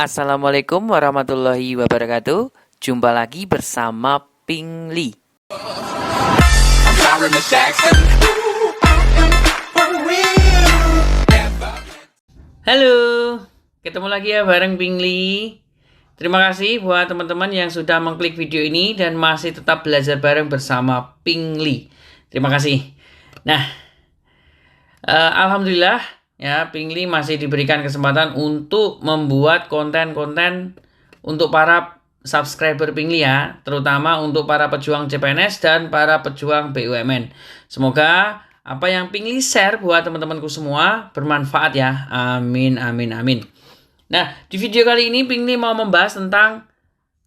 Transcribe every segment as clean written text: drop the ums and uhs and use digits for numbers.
Assalamualaikum warahmatullahi wabarakatuh. Jumpa lagi bersama Pingli. Halo, ketemu lagi ya bareng Pingli. Terima kasih buat teman-teman yang sudah mengklik video ini dan masih tetap belajar bareng bersama Pingli. Terima kasih. Nah, alhamdulillah ya, Pingli masih diberikan kesempatan untuk membuat konten-konten untuk para subscriber Pingli ya, terutama untuk para pejuang CPNS dan para pejuang BUMN. Semoga apa yang Pingli share buat teman-temanku semua bermanfaat ya. Amin, amin, amin. Nah, di video kali ini Pingli mau membahas tentang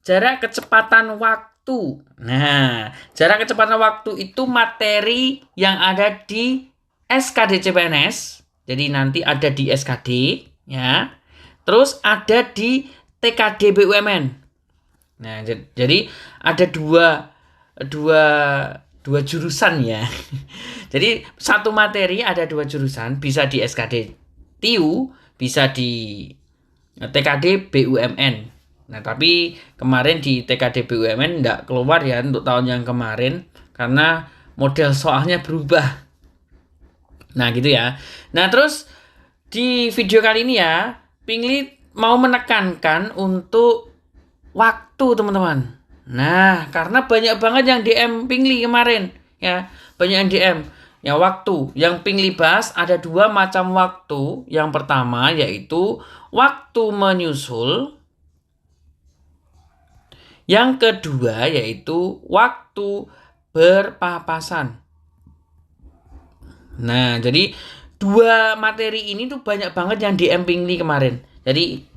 jarak kecepatan waktu. Nah, jarak kecepatan waktu itu materi yang ada di SKD CPNS. Jadi nanti ada di SKD ya. Terus ada di TKD BUMN. Nah, jadi ada dua jurusan ya. Jadi satu materi ada dua jurusan, bisa di SKD TIU, bisa di TKD BUMN. Nah, tapi kemarin di TKD BUMN enggak keluar ya untuk tahun yang kemarin karena model soalnya berubah. Nah, gitu ya. Nah, terus di video kali ini ya, Pingli mau menekankan untuk waktu, teman-teman. Nah, karena banyak banget yang DM Pingli kemarin ya, banyak yang DM. Ya, waktu yang Pingli bahas ada dua macam waktu. Yang pertama yaitu waktu menyusul. Yang kedua yaitu waktu berpapasan. Nah, jadi dua materi ini tuh banyak banget yang DM Pingli kemarin. Jadi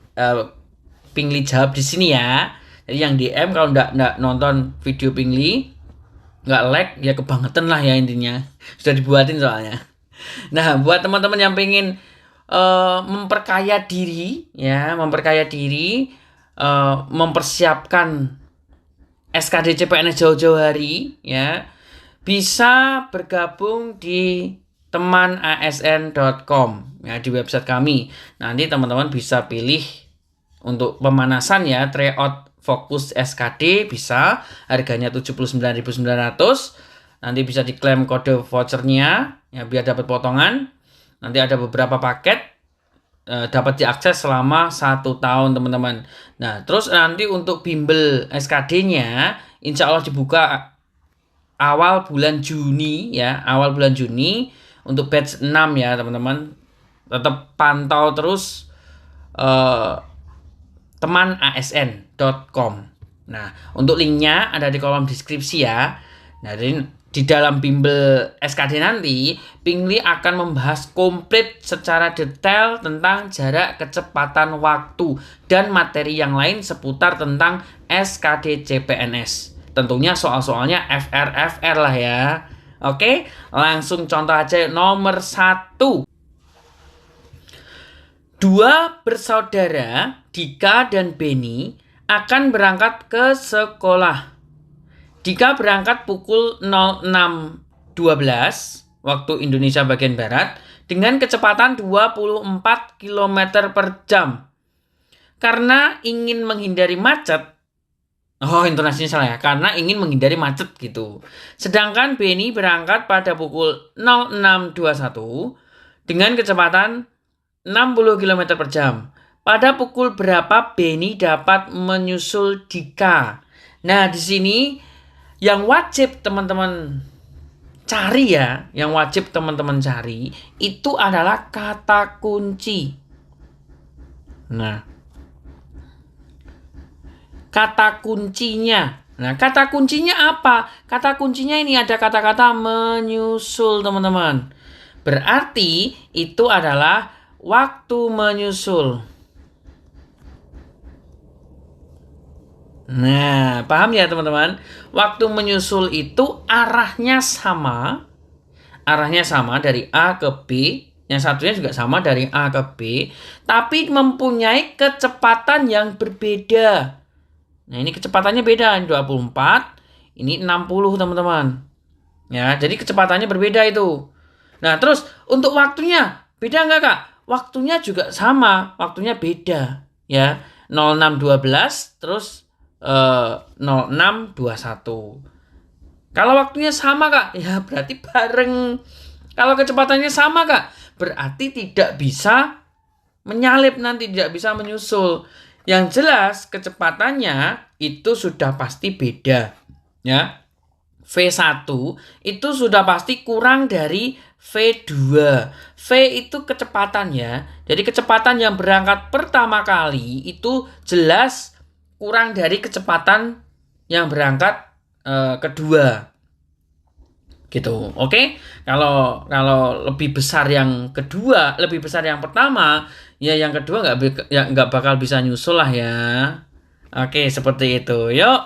Pingli jawab di sini ya. Jadi yang DM kalau nggak nonton video Pingli, nggak like ya kebangetan lah ya intinya. Sudah dibuatin soalnya. Nah, buat teman-teman yang pengen memperkaya diri ya, mempersiapkan SKD CPNS jauh-jauh hari ya, bisa bergabung di temanasn.com ya, di website kami. Nanti teman-teman bisa pilih untuk pemanasan ya, tryout fokus SKD bisa, harganya 79.900. Nanti bisa diklaim kode vouchernya ya biar dapat potongan. Nanti ada beberapa paket dapat diakses selama 1 tahun teman-teman. Nah, terus nanti untuk bimbel SKD-nya insya Allah dibuka awal bulan Juni ya, awal bulan Juni untuk batch 6 ya teman-teman. Tetap pantau terus temanasn.com. Nah, untuk linknya ada di kolom deskripsi ya. Nah, di dalam bimbel SKD nanti, Pingli akan membahas komplit secara detail tentang jarak kecepatan waktu dan materi yang lain seputar tentang SKD CPNS. Tentunya soal-soalnya FR lah ya. Oke, langsung contoh aja nomor 1. Dua bersaudara, Dika dan Beni, akan berangkat ke sekolah. Dika berangkat pukul 06.12 waktu Indonesia bagian Barat dengan kecepatan 24 km per jam. Karena ingin menghindari macet, intonasinya salah ya, karena ingin menghindari macet gitu. Sedangkan Beni berangkat pada pukul 06.21 dengan kecepatan 60 km per jam. Pada pukul berapa Beni dapat menyusul Dika? Nah, di sini yang wajib teman-teman cari ya, itu adalah kata kunci. Nah, kata kuncinya. Nah, kata kuncinya apa? Kata kuncinya ini ada kata-kata menyusul, teman-teman. Berarti itu adalah waktu menyusul. Nah, paham ya teman-teman? Waktu menyusul itu arahnya sama dari A ke B. Yang satunya juga sama dari A ke B, tapi mempunyai kecepatan yang berbeda. Nah, ini kecepatannya beda, ini 24, ini 60 teman-teman. Ya, jadi kecepatannya berbeda itu. Nah, terus untuk waktunya beda nggak Kak? Waktunya juga sama, waktunya beda ya. 0612 terus 0621. Kalau waktunya sama Kak, ya berarti bareng. Kalau kecepatannya sama Kak, berarti tidak bisa menyalip nanti, tidak bisa menyusul. Yang jelas kecepatannya itu sudah pasti beda. Ya. V1 itu sudah pasti kurang dari V2. V itu kecepatan ya. Jadi kecepatan yang berangkat pertama kali itu jelas kurang dari kecepatan yang berangkat kedua. Gitu. Oke? Kalau lebih besar yang kedua, lebih besar yang pertama, ya yang kedua nggak bakal bisa nyusul lah ya. Oke, seperti itu. Yuk,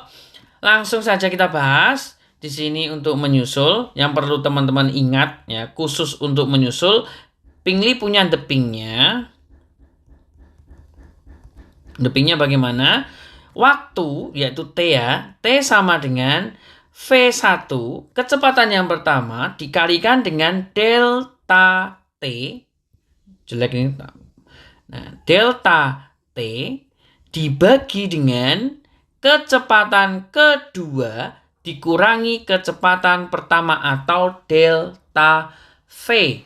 langsung saja kita bahas. Di sini untuk menyusul, yang perlu teman-teman ingat ya, khusus untuk menyusul, Pingli punya depingnya. Depingnya bagaimana? Waktu, yaitu T ya, T sama dengan V1, kecepatan yang pertama dikalikan dengan delta T. Jelek ini. Nah, delta T dibagi dengan kecepatan kedua dikurangi kecepatan pertama atau delta V.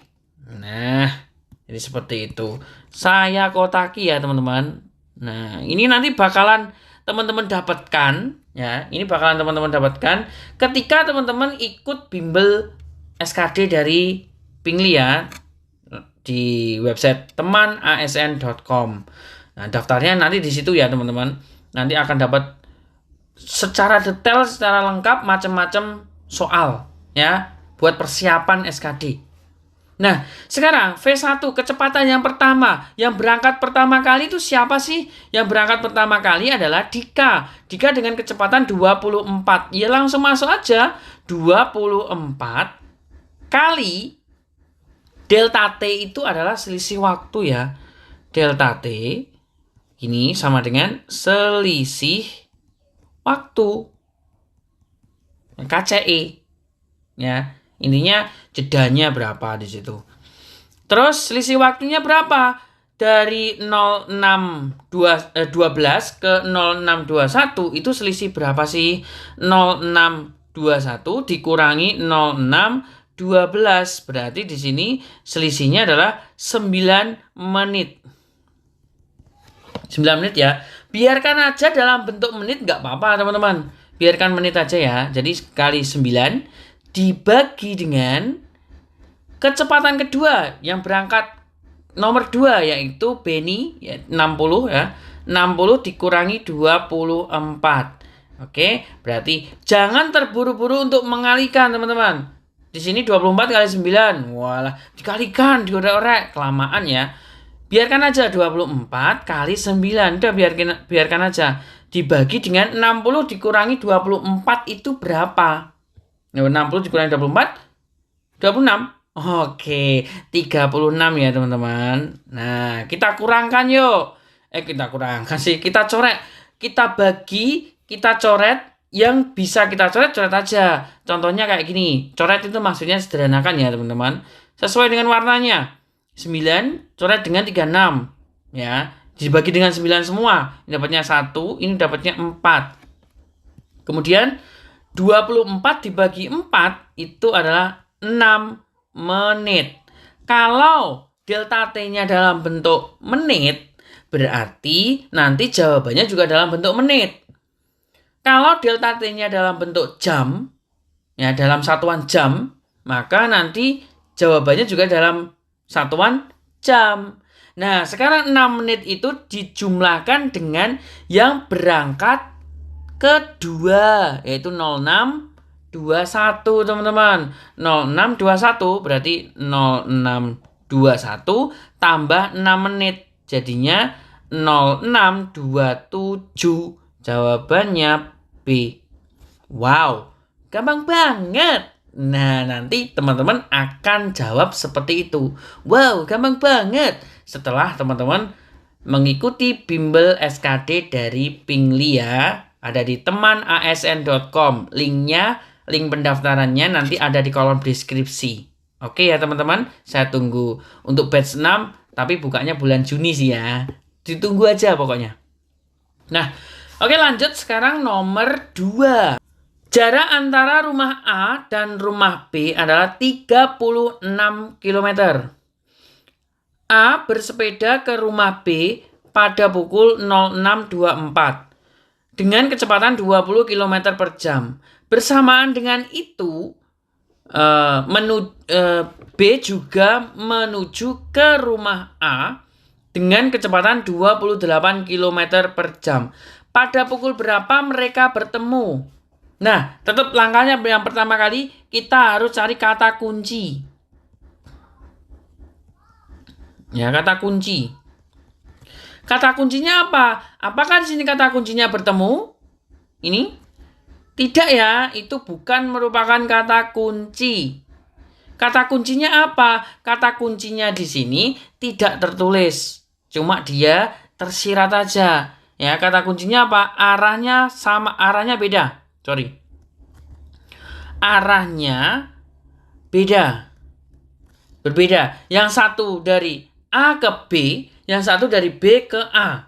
Nah, jadi seperti itu. Saya kotaki ya teman-teman. Nah, ini nanti bakalan teman-teman dapatkan ya. Ini bakalan teman-teman dapatkan ketika teman-teman ikut bimbel SKD dari Pingli ya di website temanasn.com. Nah, daftarnya nanti di situ ya teman-teman. Nanti akan dapat secara detail, secara lengkap macam-macam soal ya buat persiapan SKD. Nah, sekarang V1 kecepatan yang pertama, yang berangkat pertama kali itu siapa sih? Yang berangkat pertama kali adalah Dika. Dika dengan kecepatan 24. Ya langsung masuk aja. 24 kali delta T itu adalah selisih waktu ya. Delta T ini sama dengan selisih waktu, KCE ya, intinya jedanya berapa di situ. Terus selisih waktunya berapa? Dari 0612 ke 0621 itu selisih berapa sih? 0621 dikurangi 0612 berarti di sini selisihnya adalah 9 menit. 9 menit ya. Biarkan aja dalam bentuk menit nggak apa-apa teman-teman. Biarkan menit aja ya. Jadi kali 9 dibagi dengan kecepatan kedua yang berangkat nomor 2 yaitu Beni ya, 60 ya. 60 dikurangi 24. Oke, berarti jangan terburu-buru untuk mengalihkan teman-teman. Di sini 24 kali 9. Walah, dikalikan, diorek-orek, kelamaan ya. Biarkan aja 24 kali 9. Udah biarkan aja. Dibagi dengan 60 dikurangi 24 itu berapa? 60 dikurangi 24 26. Oke, 36 ya teman-teman. Nah, kita kurangkan yuk. Kita kurangkan sih. Kita coret. Kita bagi, kita coret. Yang bisa kita coret aja. Contohnya kayak gini. Coret itu maksudnya sederhanakan ya teman-teman. Sesuai dengan warnanya. 9 coret dengan 36 ya, dibagi dengan 9 semua, ini dapatnya 1, ini dapatnya 4. Kemudian 24 dibagi 4 itu adalah 6 menit. Kalau delta T-nya dalam bentuk menit, berarti nanti jawabannya juga dalam bentuk menit. Kalau delta T-nya dalam bentuk jam ya, dalam satuan jam, maka nanti jawabannya juga dalam satuan jam. Nah, sekarang 6 menit itu dijumlahkan dengan yang berangkat kedua, yaitu 0621 teman-teman. 0621 berarti 0621 tambah 6 menit. Jadinya 0627. Jawabannya B. Wow, gampang banget. Nah, nanti teman-teman akan jawab seperti itu. Wow, gampang banget. Setelah teman-teman mengikuti bimbel SKD dari Pingli ya. Ada di temanasn.com. Linknya, link pendaftarannya nanti ada di kolom deskripsi. Oke ya teman-teman, saya tunggu untuk batch 6. Tapi bukanya bulan Juni sih ya. Ditunggu aja pokoknya. Nah, oke lanjut sekarang nomor 2. Jarak antara rumah A dan rumah B adalah 36 km. A bersepeda ke rumah B pada pukul 06.24 dengan kecepatan 20 km per jam. Bersamaan dengan itu, B juga menuju ke rumah A dengan kecepatan 28 km per jam. Pada pukul berapa mereka bertemu? Nah, tetap langkahnya yang pertama kali kita harus cari kata kunci. Ya, kata kunci. Kata kuncinya apa? Apakah di sini kata kuncinya bertemu? Ini? Tidak ya, itu bukan merupakan kata kunci. Kata kuncinya apa? Kata kuncinya di sini tidak tertulis. Cuma dia tersirat aja. Ya, kata kuncinya apa? Arahnya sama, arahnya beda. Sorry. Arahnya beda. Berbeda. Yang satu dari A ke B, yang satu dari B ke A.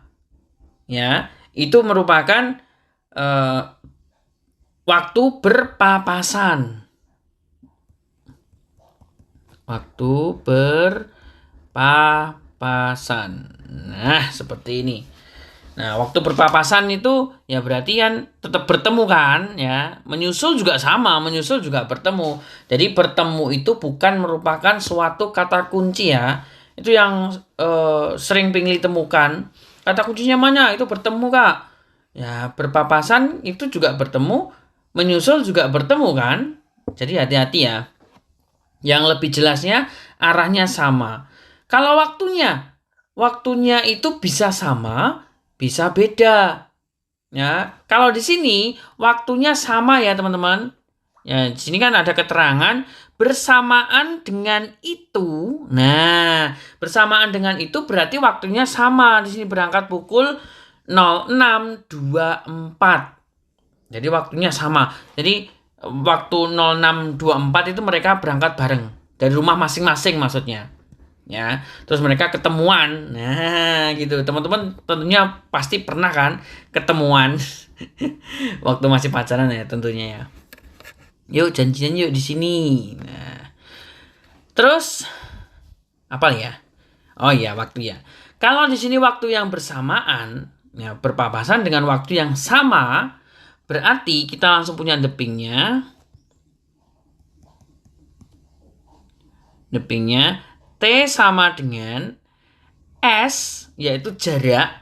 Ya, itu merupakan waktu berpapasan. Waktu berpapasan. Nah, seperti ini. Nah, waktu berpapasan itu ya berarti kan tetap bertemu kan ya. Menyusul juga sama, menyusul juga bertemu. Jadi bertemu itu bukan merupakan suatu kata kunci ya. Itu yang sering Pingli temukan. Kata kuncinya mana? Itu bertemu, Kak. Ya, berpapasan itu juga bertemu, menyusul juga bertemu kan. Jadi hati-hati ya. Yang lebih jelasnya arahnya sama. Kalau waktunya itu bisa sama, bisa beda. Ya, kalau di sini waktunya sama ya, teman-teman. Ya, di sini kan ada keterangan bersamaan dengan itu. Nah, bersamaan dengan itu berarti waktunya sama. Di sini berangkat pukul 06.24. Jadi waktunya sama. Jadi waktu 06.24 itu mereka berangkat bareng dari rumah masing-masing maksudnya. Ya, terus mereka ketemuan. Nah, gitu. Teman-teman tentunya pasti pernah kan ketemuan waktu masih pacaran ya tentunya ya. Yuk janjian yuk di sini. Nah, terus apa ya? Oh iya, waktu ya. Kalau di sini waktu yang bersamaan, ya berpapasan dengan waktu yang sama, berarti kita langsung punya depingnya. Depingnya T sama dengan S, yaitu jarak,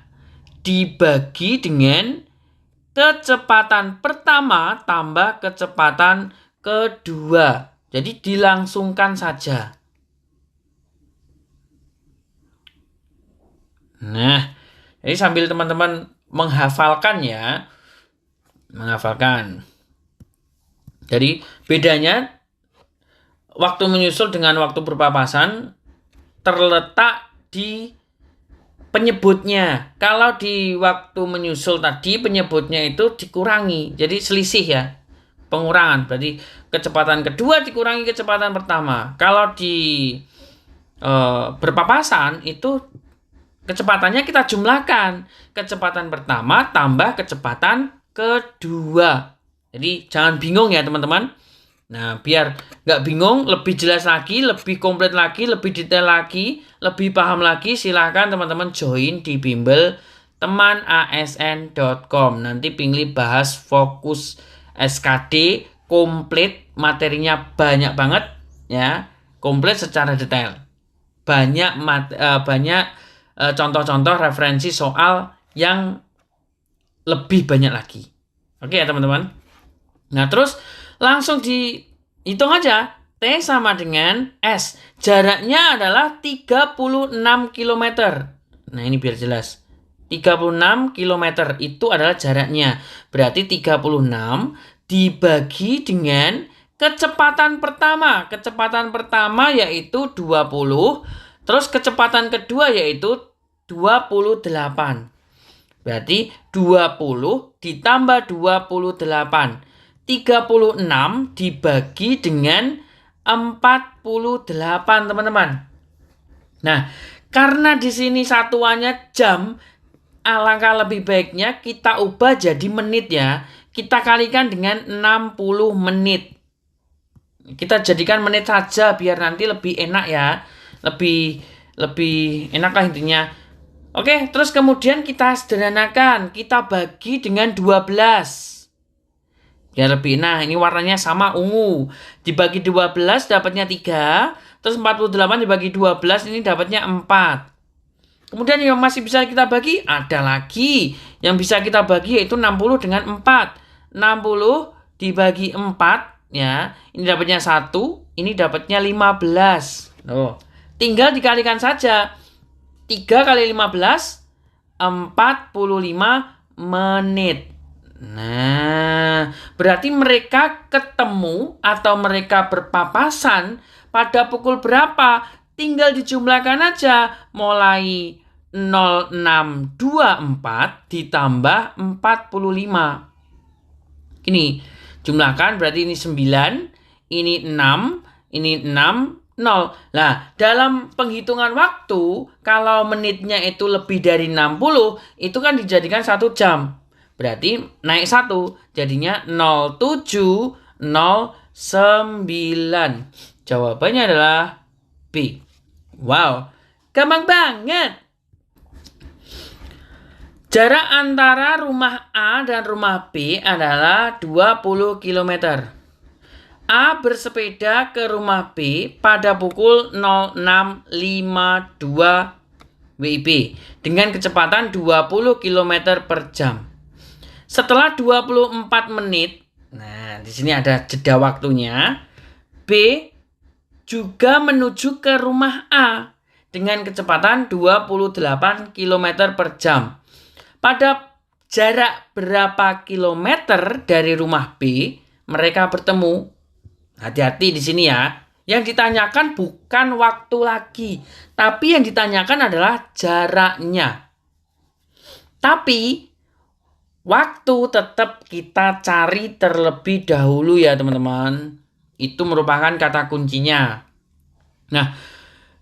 dibagi dengan kecepatan pertama tambah kecepatan kedua. Jadi dilangsungkan saja. Nah, jadi sambil teman-teman menghafalkan ya. Menghafalkan. Jadi bedanya waktu menyusul dengan waktu berpapasan terletak di penyebutnya. Kalau di waktu menyusul tadi penyebutnya itu dikurangi. Jadi selisih ya. Pengurangan. Berarti kecepatan kedua dikurangi kecepatan pertama. Kalau di berpapasan itu kecepatannya kita jumlahkan. Kecepatan pertama tambah kecepatan kedua. Jadi jangan bingung ya teman-teman. Nah, biar nggak bingung, lebih jelas lagi, lebih komplit lagi, lebih detail lagi, lebih paham lagi, silahkan teman-teman join di bimbel temanasn.com. Nanti Pingli bahas fokus SKD, komplit, materinya banyak banget ya, komplit secara detail. Banyak contoh-contoh referensi soal yang lebih banyak lagi. Oke ya teman-teman. Nah, terus langsung dihitung aja. T sama dengan S. Jaraknya adalah 36 km. Nah, ini biar jelas. 36 km itu adalah jaraknya. Berarti 36 dibagi dengan kecepatan pertama. Kecepatan pertama yaitu 20. Terus kecepatan kedua yaitu 28. Berarti 20 ditambah 28. 36 dibagi dengan 48, teman-teman. Nah, karena di sini satuannya jam, alangkah lebih baiknya kita ubah jadi menit ya. Kita kalikan dengan 60 menit. Kita jadikan menit saja biar nanti lebih enak ya. Lebih enak lah intinya. Oke, terus kemudian kita sederhanakan. Kita bagi dengan 12. Ya lebih, nah ini warnanya sama ungu. Dibagi 12 dapatnya 3. Terus 48 dibagi 12 ini dapatnya 4. Kemudian yang masih bisa kita bagi, ada lagi. Yang bisa kita bagi yaitu 60 dengan 4. 60 dibagi 4, ya. Ini dapatnya 1, ini dapatnya 15. Loh, tinggal dikalikan saja. 3 kali 15, 45 menit. Nah, berarti mereka ketemu atau mereka berpapasan pada pukul berapa? Tinggal dijumlahkan aja. Mulai 0624 ditambah 45. Ini jumlahkan berarti ini 9, ini 6, ini 6, 0. Nah, dalam penghitungan waktu, kalau menitnya itu lebih dari 60, itu kan dijadikan 1 jam. Berarti naik 1, jadinya 0709. Jawabannya adalah B. Wow, gampang banget. Jarak antara rumah A dan rumah B adalah 20 km. A bersepeda ke rumah B pada pukul 06.52 WIB dengan kecepatan 20 km per jam. Setelah 24 menit, nah di sini ada jeda waktunya, B juga menuju ke rumah A dengan kecepatan 28 km per jam. Pada jarak berapa kilometer dari rumah B mereka bertemu? Hati-hati di sini ya. Yang ditanyakan bukan waktu lagi, tapi yang ditanyakan adalah jaraknya. Tapi waktu tetap kita cari terlebih dahulu ya teman-teman. Itu merupakan kata kuncinya. Nah,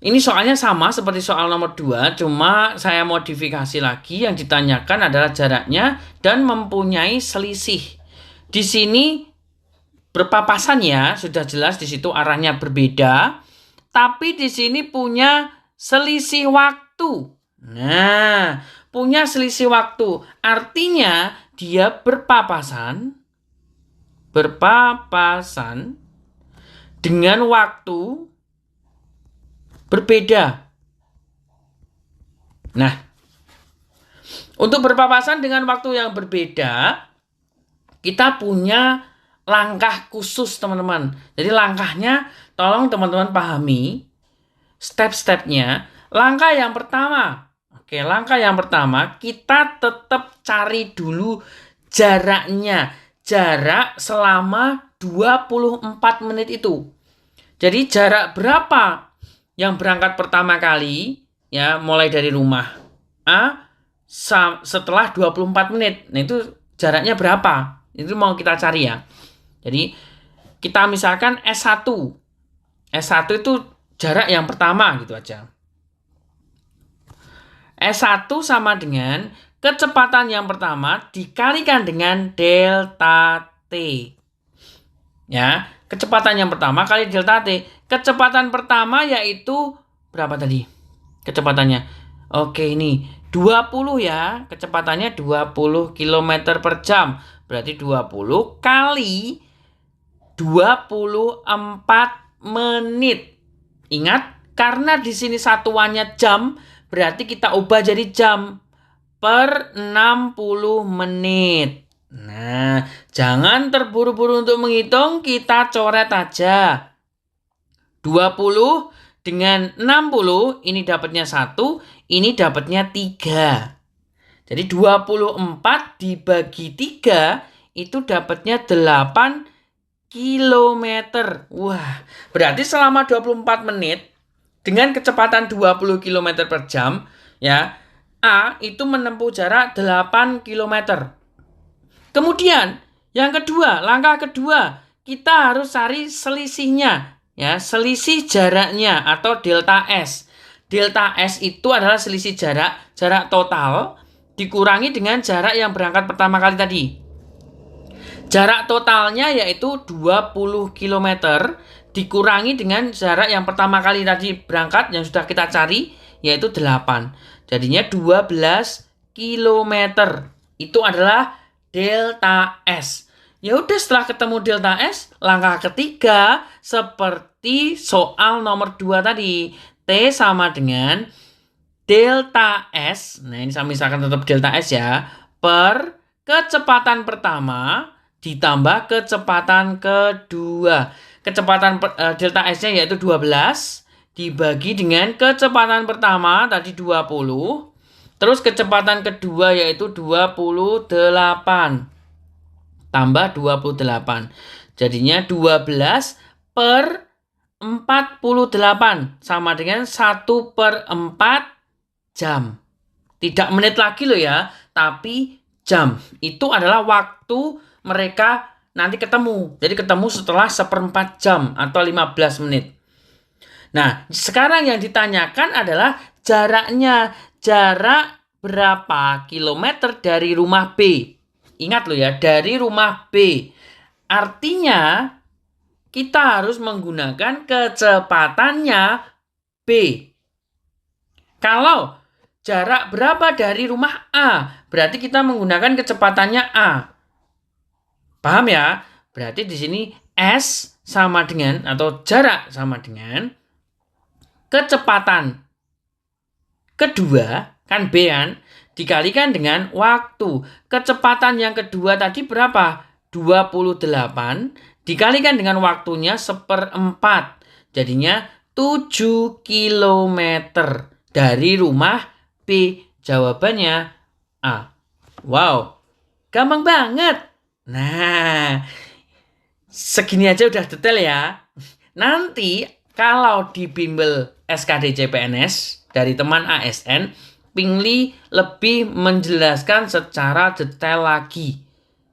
ini soalnya sama seperti soal nomor 2, cuma saya modifikasi lagi. Yang ditanyakan adalah jaraknya dan mempunyai selisih. Di sini berpapasan ya, sudah jelas di situ arahnya berbeda. Tapi di sini punya selisih waktu. Nah, punya selisih waktu. Artinya dia berpapasan dengan waktu berbeda. Nah, untuk berpapasan dengan waktu yang berbeda, kita punya langkah khusus teman-teman. Jadi langkahnya tolong teman-teman pahami step-stepnya. Langkah yang pertama, langkah yang pertama kita tetap cari dulu jaraknya. Jarak selama 24 menit itu. Jadi jarak berapa yang berangkat pertama kali, ya mulai dari rumah A setelah 24 menit. Nah itu jaraknya berapa? Itu mau kita cari ya. Jadi kita misalkan S1. S1 itu jarak yang pertama gitu aja. S1 sama dengan kecepatan yang pertama dikalikan dengan delta T. Ya, kecepatan yang pertama kali delta T. Kecepatan pertama yaitu berapa tadi? Kecepatannya. Oke, ini 20 ya. Kecepatannya 20 km per jam. Berarti 20 kali 24 menit. Ingat, karena di sini satuannya jam, berarti kita ubah jadi jam per 60 menit. Nah, jangan terburu-buru untuk menghitung, kita coret aja. 20 dengan 60, ini dapatnya 1, ini dapatnya 3. Jadi 24 dibagi 3, itu dapatnya 8 kilometer. Wah, berarti selama 24 menit dengan kecepatan 20 km per jam, ya, A itu menempuh jarak 8 km. Kemudian, yang kedua, langkah kedua, kita harus cari selisihnya, ya, selisih jaraknya atau delta S. Delta S itu adalah selisih jarak total dikurangi dengan jarak yang berangkat pertama kali tadi. Jarak totalnya yaitu 20 km dikurangi dengan jarak yang pertama kali tadi berangkat yang sudah kita cari yaitu 8. Jadinya 12 km. Itu adalah delta S. Ya udah, setelah ketemu delta S, langkah ketiga seperti soal nomor 2 tadi. T sama dengan delta S. Nah, ini saya misalkan tetap delta S ya. Per kecepatan pertama ditambah kecepatan kedua. Kecepatan delta S-nya yaitu 12 dibagi dengan kecepatan pertama tadi 20. Terus kecepatan kedua yaitu 28. Tambah 28. Jadinya 12 per 48 sama dengan 1/4 jam. Tidak menit lagi loh ya, tapi jam. Itu adalah waktu mereka nanti ketemu. Jadi ketemu setelah 1/4 jam atau 15 menit. Nah, sekarang yang ditanyakan adalah jaraknya. Jarak berapa kilometer dari rumah B? Ingat loh ya, dari rumah B. Artinya, kita harus menggunakan kecepatannya B. Kalau jarak berapa dari rumah A, berarti kita menggunakan kecepatannya A. Paham ya? Berarti di sini S sama dengan atau jarak sama dengan kecepatan kedua, kan B kan, dikalikan dengan waktu. Kecepatan yang kedua tadi berapa? 28 dikalikan dengan waktunya 1/4. Jadinya 7 km dari rumah B. Jawabannya A. Wow, gampang banget. Nah, segini aja udah detail ya. Nanti kalau di bimbel SKD CPNS dari teman ASN, Pingli lebih menjelaskan secara detail lagi.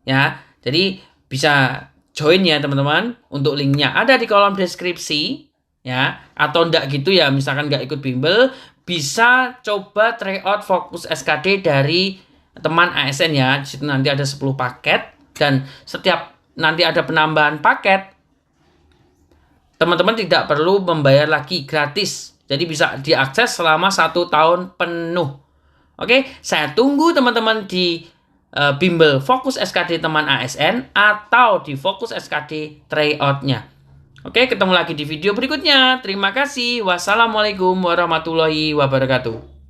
Ya, jadi bisa join ya teman-teman. Untuk linknya ada di kolom deskripsi. Ya, atau enggak gitu ya, misalkan enggak ikut bimbel, bisa coba tryout Fokus SKD dari teman ASN ya. Di situ nanti ada 10 paket dan setiap nanti ada penambahan paket, teman-teman tidak perlu membayar lagi, gratis. Jadi bisa diakses selama 1 tahun penuh. Oke, saya tunggu teman-teman di bimbel Fokus SKD teman ASN atau di Fokus SKD tryout-nya. Oke, ketemu lagi di video berikutnya. Terima kasih. Wassalamualaikum warahmatullahi wabarakatuh.